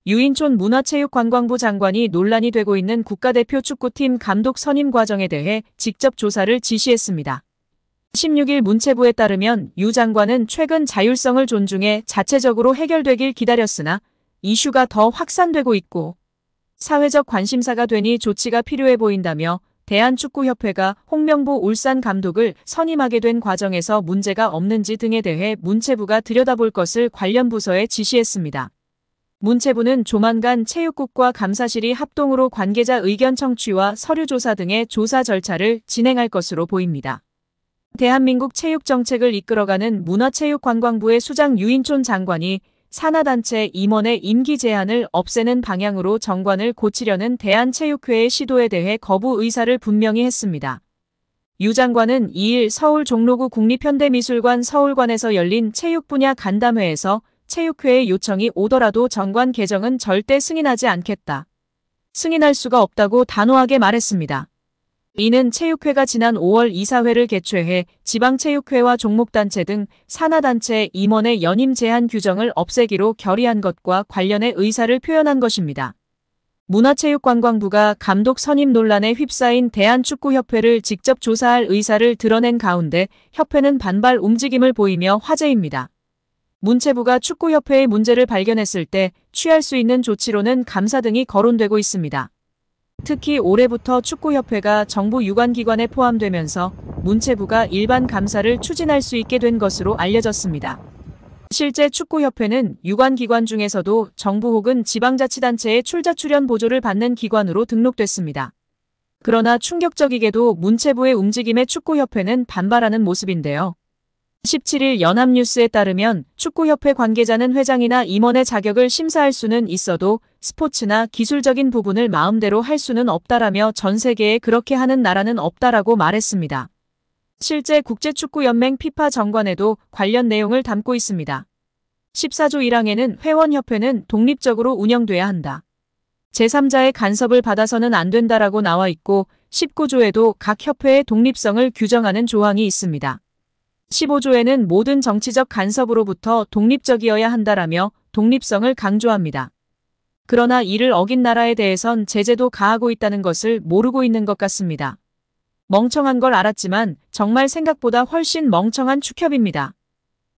유인촌 문화체육관광부 장관이 논란이 되고 있는 국가대표 축구팀 감독 선임 과정에 대해 직접 조사를 지시했습니다. 16일 문체부에 따르면 유 장관은 최근 자율성을 존중해 자체적으로 해결되길 기다렸으나 이슈가 더 확산되고 있고 사회적 관심사가 되니 조치가 필요해 보인다며 대한축구협회가 홍명보 울산 감독을 선임하게 된 과정에서 문제가 없는지 등에 대해 문체부가 들여다볼 것을 관련 부서에 지시했습니다. 문체부는 조만간 체육국과 감사실이 합동으로 관계자 의견 청취와 서류 조사 등의 조사 절차를 진행할 것으로 보입니다. 대한민국 체육정책을 이끌어가는 문화체육관광부의 수장 유인촌 장관이 산하단체 임원의 임기 제한을 없애는 방향으로 정관을 고치려는 대한체육회의 시도에 대해 거부 의사를 분명히 했습니다. 유 장관은 2일 서울 종로구 국립현대미술관 서울관에서 열린 체육 분야 간담회에서 체육회의 요청이 오더라도 정관 개정은 절대 승인하지 않겠다. 승인할 수가 없다고 단호하게 말했습니다. 이는 체육회가 지난 5월 이사회를 개최해 지방체육회와 종목단체 등 산하단체 임원의 연임 제한 규정을 없애기로 결의한 것과 관련해 의사를 표현한 것입니다. 문화체육관광부가 감독 선임 논란에 휩싸인 대한축구협회를 직접 조사할 의사를 드러낸 가운데 협회는 반발 움직임을 보이며 화제입니다. 문체부가 축구협회의 문제를 발견했을 때 취할 수 있는 조치로는 감사 등이 거론되고 있습니다. 특히 올해부터 축구협회가 정부 유관기관에 포함되면서 문체부가 일반 감사를 추진할 수 있게 된 것으로 알려졌습니다. 실제 축구협회는 유관기관 중에서도 정부 혹은 지방자치단체의 출자 출연 보조를 받는 기관으로 등록됐습니다. 그러나 충격적이게도 문체부의 움직임에 축구협회는 반발하는 모습인데요. 17일 연합뉴스에 따르면 축구협회 관계자는 회장이나 임원의 자격을 심사할 수는 있어도 스포츠나 기술적인 부분을 마음대로 할 수는 없다라며 전 세계에 그렇게 하는 나라는 없다라고 말했습니다. 실제 국제축구연맹 피파 정관에도 관련 내용을 담고 있습니다. 14조 1항에는 회원협회는 독립적으로 운영돼야 한다. 제3자의 간섭을 받아서는 안 된다라고 나와 있고 19조에도 각 협회의 독립성을 규정하는 조항이 있습니다. 15조에는 모든 정치적 간섭으로부터 독립적이어야 한다라며 독립성을 강조합니다. 그러나 이를 어긴 나라에 대해선 제재도 가하고 있다는 것을 모르고 있는 것 같습니다. 멍청한 걸 알았지만 정말 생각보다 훨씬 멍청한 축협입니다.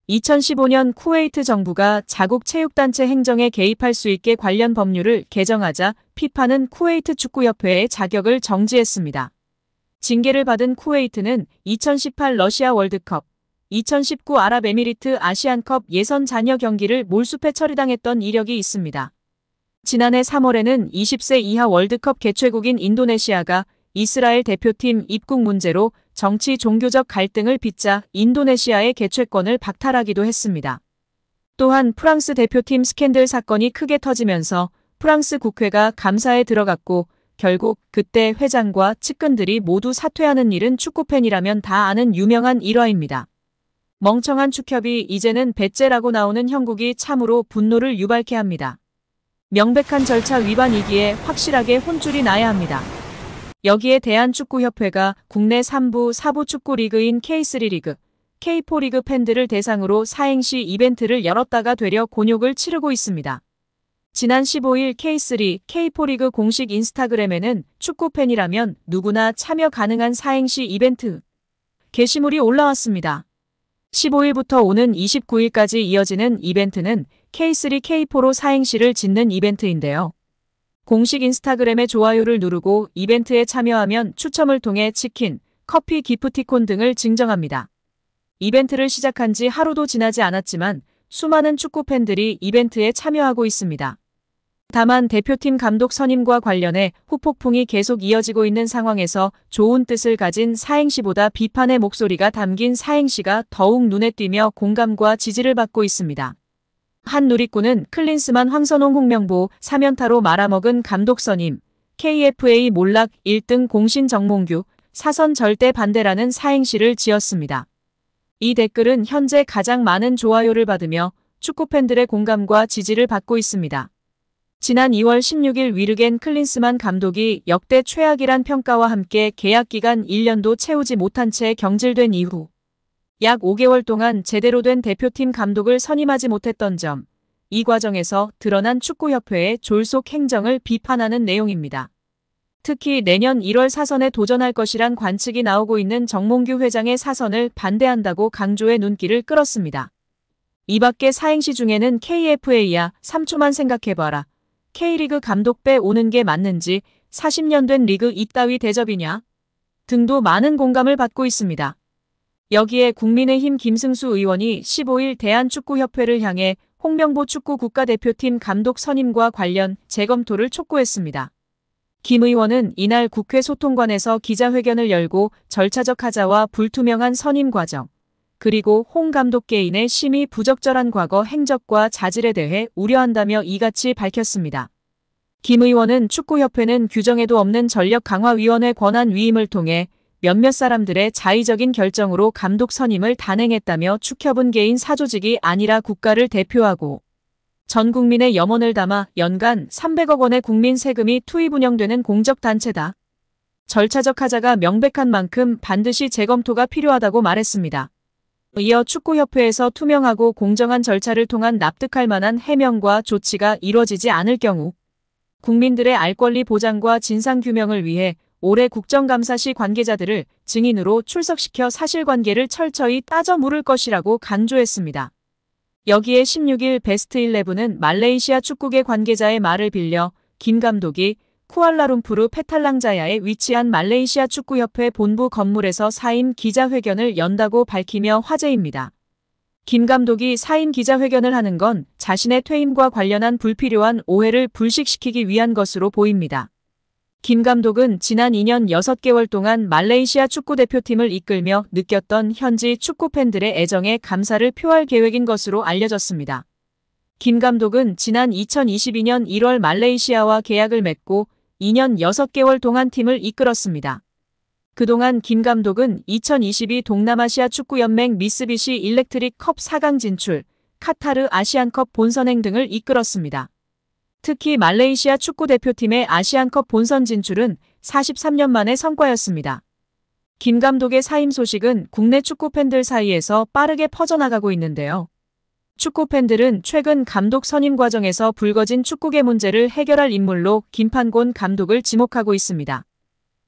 2015년 쿠웨이트 정부가 자국 체육단체 행정에 개입할 수 있게 관련 법률을 개정하자 피파는 쿠웨이트 축구협회의 자격을 정지했습니다. 징계를 받은 쿠웨이트는 2018 러시아 월드컵, 2019 아랍에미리트 아시안컵 예선 잔여 경기를 몰수패 처리당했던 이력이 있습니다. 지난해 3월에는 20세 이하 월드컵 개최국인 인도네시아가 이스라엘 대표팀 입국 문제로 정치 종교적 갈등을 빚자 인도네시아의 개최권을 박탈하기도 했습니다. 또한 프랑스 대표팀 스캔들 사건이 크게 터지면서 프랑스 국회가 감사에 들어갔고 결국 그때 회장과 측근들이 모두 사퇴하는 일은 축구팬이라면 다 아는 유명한 일화입니다. 멍청한 축협이 이제는 배째라고 나오는 형국이 참으로 분노를 유발케 합니다. 명백한 절차 위반이기에 확실하게 혼쭐이 나야 합니다. 여기에 대한축구협회가 국내 3부, 4부 축구리그인 K3 리그, K4 리그 팬들을 대상으로 사행시 이벤트를 열었다가 되려 곤욕을 치르고 있습니다. 지난 15일 K3, K4 리그 공식 인스타그램에는 축구팬이라면 누구나 참여 가능한 사행시 이벤트 게시물이 올라왔습니다. 15일부터 오는 29일까지 이어지는 이벤트는 K3, K4로 사행시를 짓는 이벤트인데요. 공식 인스타그램에 좋아요를 누르고 이벤트에 참여하면 추첨을 통해 치킨, 커피, 기프티콘 등을 증정합니다. 이벤트를 시작한 지 하루도 지나지 않았지만 수많은 축구팬들이 이벤트에 참여하고 있습니다. 다만 대표팀 감독 선임과 관련해 후폭풍이 계속 이어지고 있는 상황에서 좋은 뜻을 가진 사행시보다 비판의 목소리가 담긴 사행시가 더욱 눈에 띄며 공감과 지지를 받고 있습니다. 한 누리꾼은 클린스만 황선홍 홍명보 3연타로 말아먹은 감독 선임, KFA 몰락 1등 공신 정몽규, 사선 절대 반대라는 사행시를 지었습니다. 이 댓글은 현재 가장 많은 좋아요를 받으며 축구팬들의 공감과 지지를 받고 있습니다. 지난 2월 16일 위르겐 클린스만 감독이 역대 최악이란 평가와 함께 계약 기간 1년도 채우지 못한 채 경질된 이후 약 5개월 동안 제대로 된 대표팀 감독을 선임하지 못했던 점, 이 과정에서 드러난 축구협회의 졸속 행정을 비판하는 내용입니다. 특히 내년 1월 사선에 도전할 것이란 관측이 나오고 있는 정몽규 회장의 사선을 반대한다고 강조해 눈길을 끌었습니다. 이 밖에 사행시 중에는 KFA야 3초만 생각해봐라. K리그 감독 빼오는 게 맞는지 40년 된 리그 이따위 대접이냐 등도 많은 공감을 받고 있습니다. 여기에 국민의힘 김승수 의원이 15일 대한축구협회를 향해 홍명보 축구 국가대표팀 감독 선임과 관련 재검토를 촉구했습니다. 김 의원은 이날 국회 소통관에서 기자회견을 열고 절차적 하자와 불투명한 선임 과정, 그리고 홍 감독 개인의 심히 부적절한 과거 행적과 자질에 대해 우려한다며 이같이 밝혔습니다. 김 의원은 축구협회는 규정에도 없는 전력강화위원회 권한 위임을 통해 몇몇 사람들의 자의적인 결정으로 감독 선임을 단행했다며 축협은 개인 사조직이 아니라 국가를 대표하고 전 국민의 염원을 담아 연간 300억 원의 국민 세금이 투입 운영되는 공적단체다. 절차적 하자가 명백한 만큼 반드시 재검토가 필요하다고 말했습니다. 이어 축구협회에서 투명하고 공정한 절차를 통한 납득할 만한 해명과 조치가 이뤄지지 않을 경우 국민들의 알 권리 보장과 진상규명을 위해 올해 국정감사 시 관계자들을 증인으로 출석시켜 사실관계를 철저히 따져 물을 것이라고 간조했습니다. 여기에 16일 베스트 11은 말레이시아 축구계 관계자의 말을 빌려 김 감독이 쿠알라룸푸르 페탈랑자야에 위치한 말레이시아 축구협회 본부 건물에서 사임 기자회견을 연다고 밝히며 화제입니다. 김 감독이 사임 기자회견을 하는 건 자신의 퇴임과 관련한 불필요한 오해를 불식시키기 위한 것으로 보입니다. 김 감독은 지난 2년 6개월 동안 말레이시아 축구대표팀을 이끌며 느꼈던 현지 축구팬들의 애정에 감사를 표할 계획인 것으로 알려졌습니다. 김 감독은 지난 2022년 1월 말레이시아와 계약을 맺고 2년 6개월 동안 팀을 이끌었습니다. 그동안 김 감독은 2022 동남아시아 축구연맹 미쓰비시 일렉트릭 컵 4강 진출, 카타르 아시안컵 본선행 등을 이끌었습니다. 특히 말레이시아 축구대표팀의 아시안컵 본선 진출은 43년 만의 성과였습니다. 김 감독의 사임 소식은 국내 축구팬들 사이에서 빠르게 퍼져나가고 있는데요. 축구팬들은 최근 감독 선임 과정에서 불거진 축구계 문제를 해결할 인물로 김판곤 감독을 지목하고 있습니다.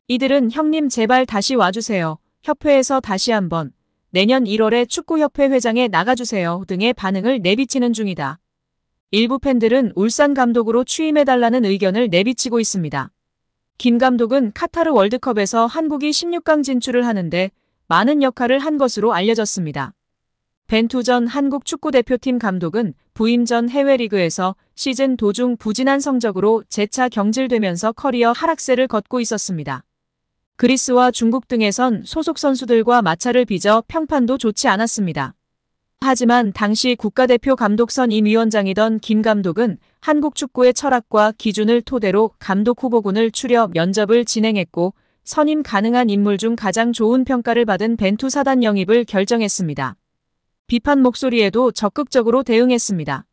이들은 형님 제발 다시 와주세요. 협회에서 다시 한번 내년 1월에 축구협회 회장에 나가주세요 등의 반응을 내비치는 중이다. 일부 팬들은 울산 감독으로 취임해달라는 의견을 내비치고 있습니다. 김 감독은 카타르 월드컵에서 한국이 16강 진출을 하는데 많은 역할을 한 것으로 알려졌습니다. 벤투 전 한국 축구대표팀 감독은 부임 전 해외리그에서 시즌 도중 부진한 성적으로 재차 경질되면서 커리어 하락세를 걷고 있었습니다. 그리스와 중국 등에선 소속 선수들과 마찰을 빚어 평판도 좋지 않았습니다. 하지만 당시 국가대표 감독 선임위원장이던 김 감독은 한국 축구의 철학과 기준을 토대로 감독 후보군을 추려 면접을 진행했고 선임 가능한 인물 중 가장 좋은 평가를 받은 벤투 사단 영입을 결정했습니다. 비판 목소리에도 적극적으로 대응했습니다.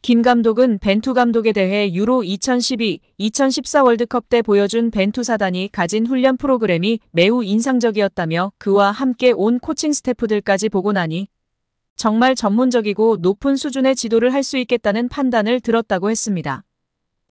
김 감독은 벤투 감독에 대해 유로 2012, 2014 월드컵 때 보여준 벤투 사단이 가진 훈련 프로그램이 매우 인상적이었다며 그와 함께 온 코칭 스태프들까지 보고 나니 정말 전문적이고 높은 수준의 지도를 할 수 있겠다는 판단을 들었다고 했습니다.